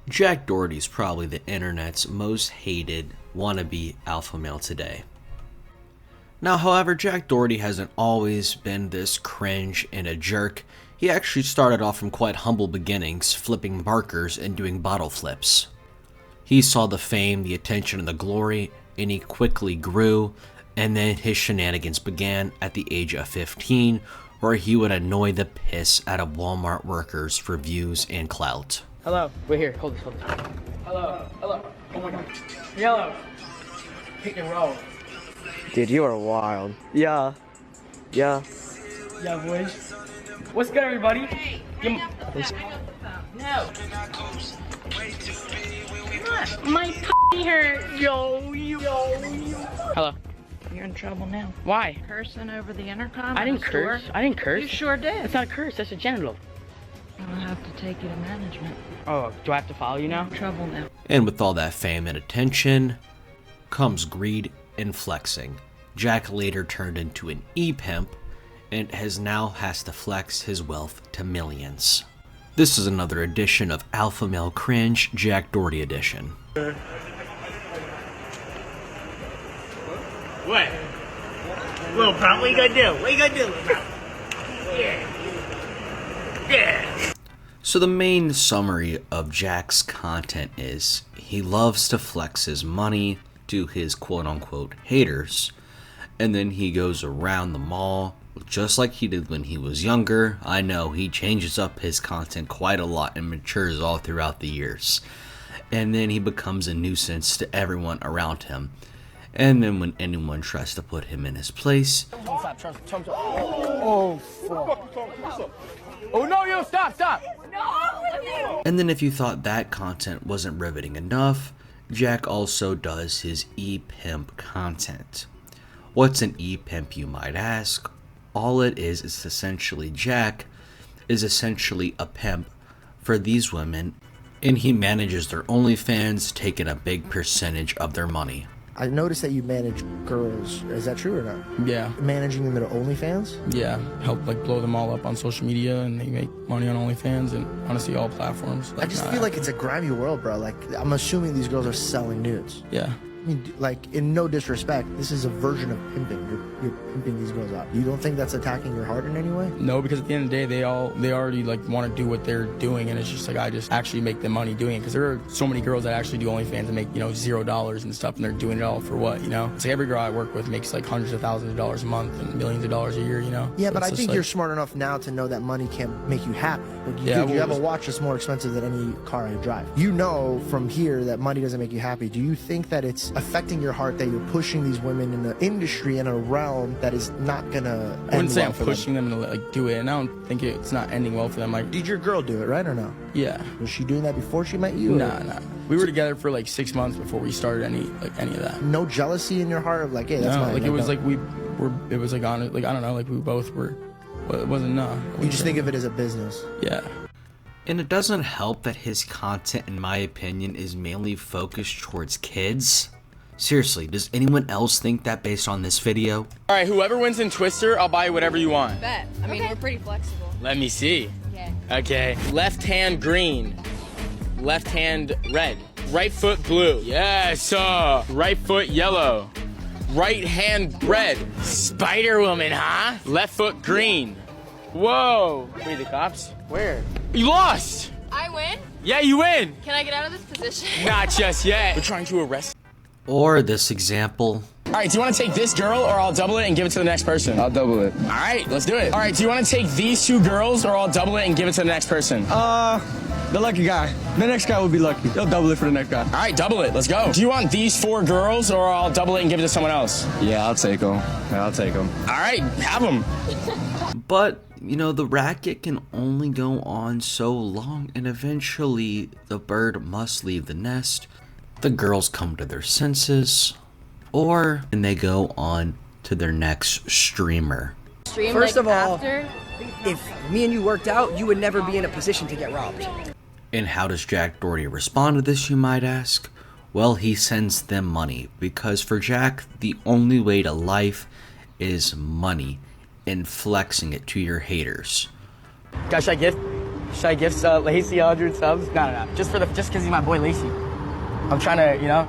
Jack Doherty's probably the internet's most hated wannabe alpha male today. Now, however, Jack Doherty hasn't always been this cringe and a jerk. He actually started off from quite humble beginnings, flipping markers and doing bottle flips. He saw the fame, the attention, and the glory, and he quickly grew, and then his shenanigans began at the age of 15, where he would annoy the piss out of Walmart workers for views and clout. Hello, we're here. Hold this. Hello. Oh my god. Yellow. Pick and roll. Dude, you are wild. Yeah, boys. What's good, everybody? Hey, No. my p hurt. Yo. Hello. You're in trouble now. Why? Cursing over the intercom. I didn't curse. You sure did. That's not a curse. That's a genital. I'll have to take you to management. Oh, do I have to follow you now? Trouble now. And with all that fame and attention comes greed and flexing. Jack later turned into an e-pimp and has to flex his wealth to millions. This is another edition of Alpha Male Cringe, Jack Doherty edition. What? Little pal, what you gonna do? What you gonna do, little pal? Yeah. So the main summary of Jack's content is he loves to flex his money to his quote-unquote haters, and then he goes around the mall just like he did when he was younger. I know he changes up his content quite a lot and matures all throughout the years, and then he becomes a nuisance to everyone around him. And then when anyone tries to put him in his place, Oh, fuck. Oh, no, yo, stop. and then if you thought that content wasn't riveting enough, Jack also does his e-pimp content. What's an e-pimp, you might ask? All it is essentially Jack is essentially a pimp for these women, and he manages their OnlyFans, taking a big percentage of their money. I noticed that you manage girls. Is that true or not? Yeah, Managing them to OnlyFans? yeah. Help like blow them all up on social media, and they make money on OnlyFans and honestly all platforms. I just feel like it's a grimy world, bro. Like, I'm assuming these girls are selling nudes. yeah. I mean, like, in no disrespect, this is a version of pimping. You're pimping these girls out. You don't think that's attacking your heart in any way? No, because at the end of the day, they already like want to do what they're doing, and it's just like I just actually make them money doing it. Because there are so many girls that actually do OnlyFans and make $0 and stuff, and they're doing it all for what? It's like every girl I work with makes like hundreds of thousands of dollars a month and millions of dollars a year. Yeah, but It's I just think like, you're smart enough now to know that money can't make you happy. Like, Yeah, dude, you well, have a watch that's more expensive than any car I drive. You know from here that money doesn't make you happy. Do you think that it's affecting your heart that you're pushing these women in the industry in a realm that is not gonna end I wouldn't say well I'm for pushing them to like do it, and I don't think it's not ending well for them. Like, Did your girl do it, right or no? yeah, Was she doing that before she met you? or- nah. We were together for like 6 months before we started any of that. No jealousy in your heart of like, hey, that's No, mine. like it was no. like it was like on like I don't know, like we both were. Well, it wasn't You just think of it as a business. Yeah. And it doesn't help that his content, in my opinion, is mainly focused towards kids. Seriously, does anyone else think that based on this video? All right, whoever wins in Twister, I'll buy you whatever you want. Bet. I mean, we're pretty flexible. Let me see. Okay. Okay. Left hand green. Left hand red. Right foot blue. Yes. Right foot yellow. Right hand red. Spider Woman, huh? Left foot green. Whoa. Wait, the cops? Where? You lost. I win? Yeah, you win. Can I get out of this position? Not just yet. We're trying to arrest. Or this example, All right, do you want to take this girl or I'll double it and give it to the next person? I'll double it. All right, let's do it. All right, do you want to take these 2 girls or I'll double it and give it to the next person? The lucky guy. The next guy will be lucky. He'll double it for the next guy. All right, double it. Let's go. Do you want these 4 girls or I'll double it and give it to someone else? Yeah, I'll take them. I'll take them. All right, have them. but the racket can only go on so long, and eventually the bird must leave the nest. The girls come to their senses, and they go on to their next streamer. First of all, if me and you worked out, you would never be in a position to get robbed. And how does Jack Doherty respond to this, you might ask? Well, he sends them money, because for Jack, the only way to life is money and flexing it to your haters. Guys, should I gift? Should I gift Lacey 100 subs? No. Just because he's my boy Lacey. I'm trying to, you know.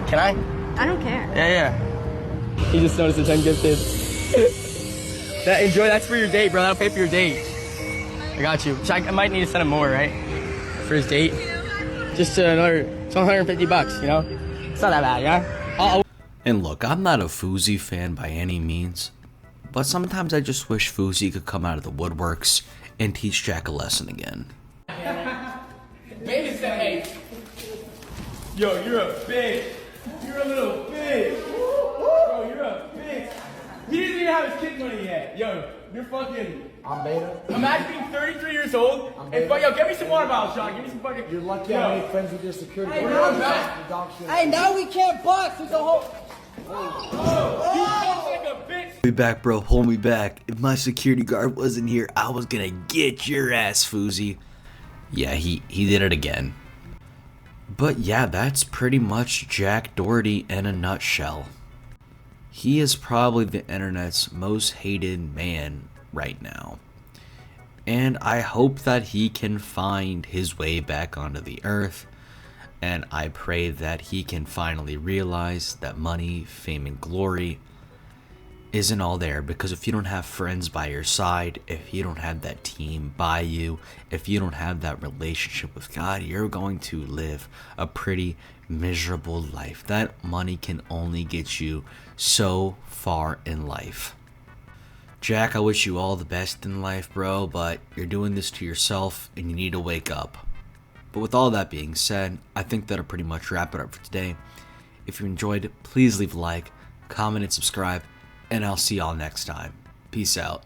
Can I? I don't care. Yeah. He just noticed the 10 gifted. That's for your date, bro. That'll pay for your date. I got you. I might need to send him more, right? For his date. Just another $150, you know? It's not that bad, yeah? And look, I'm not a Fousey fan by any means, but sometimes I just wish Fousey could come out of the woodworks and teach Jack a lesson again. Baby said, hey. Yo, you're a bitch. You're a little bitch. Bro, you're a bitch. He doesn't even have his kid money yet. Yo, you're fucking... I'm beta. Imagine being 33 years old and yo, get me some water bottle, Sean. Give me some fucking... You're lucky I made friends with your security. Hey, now I'm back. Hey, now we can't box. There's a whole... You box like a bitch. Hold me back, bro. Hold me back. If my security guard wasn't here, I was gonna get your ass, Fousey. Yeah, he did it again. But yeah, that's pretty much Jack Doherty in a nutshell. He is probably the internet's most hated man right now. And I hope that he can find his way back onto the earth. And I pray that he can finally realize that money, fame, and glory isn't all there, because if you don't have friends by your side, if you don't have that team by you, if you don't have that relationship with God, you're going to live a pretty miserable life. That money can only get you so far in life. Jack, I wish you all the best in life, bro, but you're doing this to yourself and you need to wake up. But with all that being said, I think that'll pretty much wrap it up for today. If you enjoyed, please leave a like, comment, and subscribe. And I'll see y'all next time. Peace out.